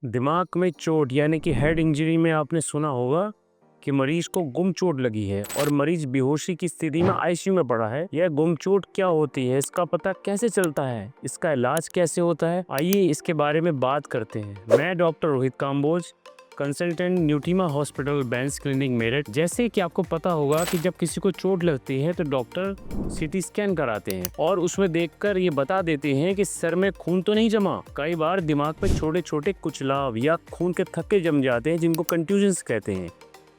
दिमाग में चोट यानी कि हेड इंजरी में आपने सुना होगा कि मरीज को गुम चोट लगी है और मरीज बेहोशी की स्थिति में आईसीयू में पड़ा है। यह गुम चोट क्या होती है, इसका पता कैसे चलता है, इसका इलाज कैसे होता है, आइए इसके बारे में बात करते हैं। मैं doctor Rohit Kamboj, consultant Nutema hospital Bains clinic Meerut. जैसे कि आपको पता होगा कि जब किसी को चोट लगती है तो डॉक्टर सीटी स्कैन कराते हैं और उसमें देखकर ये बता देते हैं कि सर में खून तो नहीं जमा। कई बार दिमाग पे छोटे छोटे कुचलाव या खून के थक्के जम जाते हैं जिनको कंट्यूजन्स कहते हैं।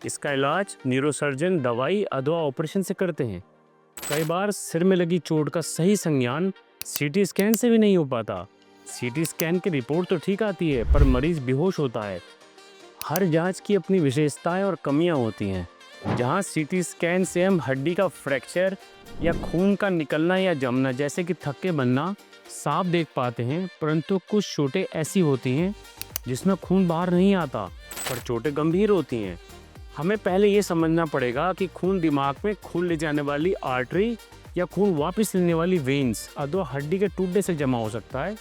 इसका इलाज न्यूरोसर्जन दवाई अथवा ऑपरेशन से करते हैं। कई बार सिर में लगी चोट का सही संज्ञान सीटी स्कैन से भी नहीं हो पाता। सीटी स्कैन की रिपोर्ट तो ठीक आती है पर मरीज बेहोश होता है। हर जांच की अपनी विशेषताएं और कमियां होती हैं। जहां सीटी स्कैन से हम हड्डी का फ्रैक्चर या खून का निकलना या जमना जैसे कि थक्के बनना साफ देख पाते हैं, परंतु कुछ चोटें ऐसी होती हैं जिसमें खून बाहर नहीं आता पर चोटें गंभीर होती हैं। हमें पहले ये समझना पड़ेगा कि खून दिमाग में खून ले जाने वाली आर्टरी या खून वापस लेने वाली वेन्स अथवा हड्डी के टूटने से जमा हो सकता है,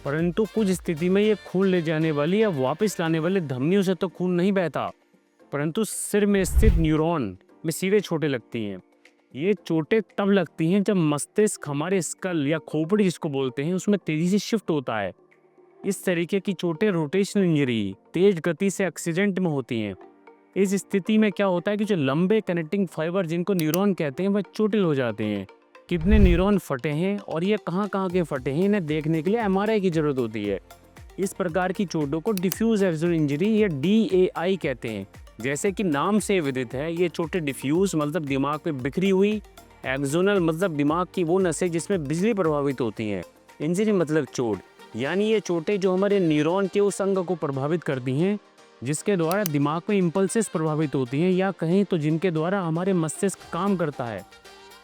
परंतु कुछ स्थिति में ये खून ले जाने वाली या वापस लाने वाले धमनियों से तो खून नहीं बहता, परंतु सिर में स्थित न्यूरॉन में सीधे चोटें लगती हैं। ये चोटें तब लगती हैं जब मस्तिष्क हमारे स्कल या खोपड़ी जिसको बोलते हैं उसमें तेजी से शिफ्ट होता है। इस तरीके की चोटें रोटेशनल इंजरी तेज गति से एक्सीडेंट में होती हैं। इस स्थिति में क्या होता है कि जो लंबे कनेक्टिंग फाइबर जिनको न्यूरॉन कहते हैं वह चोटिल हो जाते हैं। कितने न्यूरॉन फटे हैं और ये कहाँ कहाँ के फटे हैं इन्हें देखने के लिए एमआरआई की जरूरत होती है। इस प्रकार की चोटों को डिफ्यूज एक्सोनल इंजरी या DAI कहते हैं। जैसे कि नाम से विदित है, ये चोटें डिफ्यूज मतलब दिमाग में बिखरी हुई, एक्सोनल मतलब दिमाग की वो नसें जिसमें बिजली प्रभावित होती हैं, इंजरी मतलब चोट, यानी ये चोटें जो हमारे न्यूरॉन के उस अंग को प्रभावित करती हैं जिसके द्वारा दिमाग में इम्पल्सेस प्रभावित होती हैं, या कहें तो जिनके द्वारा हमारे मस्तिष्क काम करता है।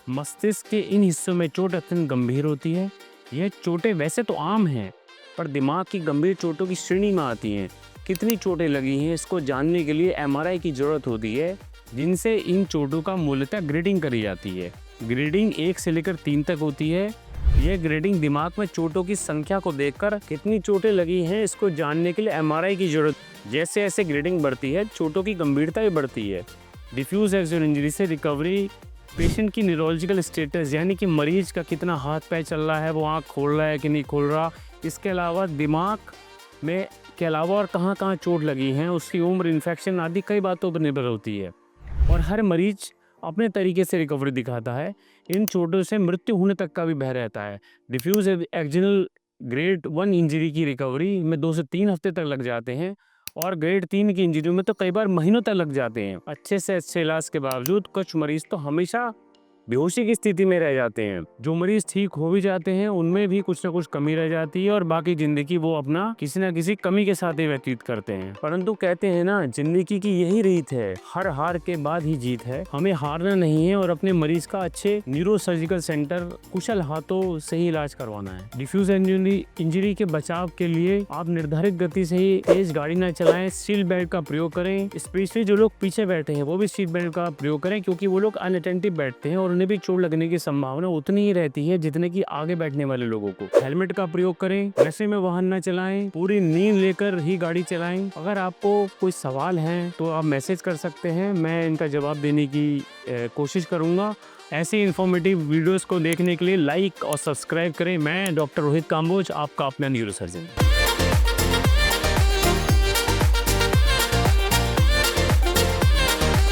मस्तिष्क के इन हिस्सों में चोट अत्यंत गंभीर होती है। यह चोटें वैसे तो आम हैं पर दिमाग की गंभीर चोटों की श्रेणी में आती हैं। कितनी चोटें लगी हैं इसको जानने के लिए एमआरआई की जरूरत होती है, जिनसे इन चोटों का मूलतः ग्रेडिंग करी जाती है। ग्रेडिंग 1 से लेकर 3 तक होती है। यह ग्रेडिंग दिमाग में चोटों की संख्या को देखकर कितनी चोटें लगी हैं इसको जानने के लिए एमआरआई की जरूरत। जैसे जैसे ग्रेडिंग बढ़ती है चोटों की गंभीरता भी बढ़ती है। डिफ्यूज एक्सोनल इंजरी से रिकवरी, पेशेंट की न्यूरोलॉजिकल स्टेटस यानी कि मरीज का कितना हाथ पैर चल रहा है, वो आँख खोल रहा है कि नहीं खोल रहा, इसके अलावा दिमाग में के अलावा और कहाँ कहाँ चोट लगी है, उसकी उम्र, इन्फेक्शन आदि कई बातों पर निर्भर होती है और हर मरीज अपने तरीके से रिकवरी दिखाता है। इन चोटों से मृत्यु होने तक का भी भय रहता है। डिफ्यूज एक्सोनल ग्रेड 1 इंजरी की रिकवरी में 2 से 3 हफ्ते तक लग जाते हैं और ग्रेड 3 की इंजरी में तो कई बार महीनों तक लग जाते हैं। अच्छे से अच्छे इलाज के बावजूद कुछ मरीज तो हमेशा बेहोशी की स्थिति में रह जाते हैं। जो मरीज ठीक हो भी जाते हैं उनमें भी कुछ ना कुछ कमी रह जाती है और बाकी जिंदगी वो अपना किसी न किसी कमी के साथ ही व्यतीत करते हैं। परंतु कहते हैं ना, जिंदगी की यही रीत है, हर हार के बाद ही जीत है। हमें हारना नहीं है और अपने मरीज का अच्छे न्यूरोसर्जिकल सेंटर कुशल हाथों से ही इलाज करवाना है। डिफ्यूज इंजरी के बचाव के लिए आप निर्धारित गति से ही तेज गाड़ी न चलाएं, सीट बेल्ट का प्रयोग करें। स्पेशली जो लोग पीछे बैठे हैं वो भी सीट बेल्ट का प्रयोग करें, क्योंकि वो लोग अनअटेंटिव बैठते हैं और उन्हें भी चोट लगने की संभावना उतनी ही रहती है जितने की आगे बैठने वाले लोगों को। हेलमेट का प्रयोग करें, नशे में वाहन न चलाएं, पूरी नींद लेकर ही गाड़ी चलाएं। अगर आपको कोई सवाल है तो आप मैसेज कर सकते हैं, मैं इनका जवाब देने की कोशिश करूंगा। ऐसे इन्फॉर्मेटिव वीडियोस को देखने के लिए लाइक और सब्सक्राइब करें। मैं डॉक्टर रोहित काम्बोज, आपका अपना न्यूरोसर्जन।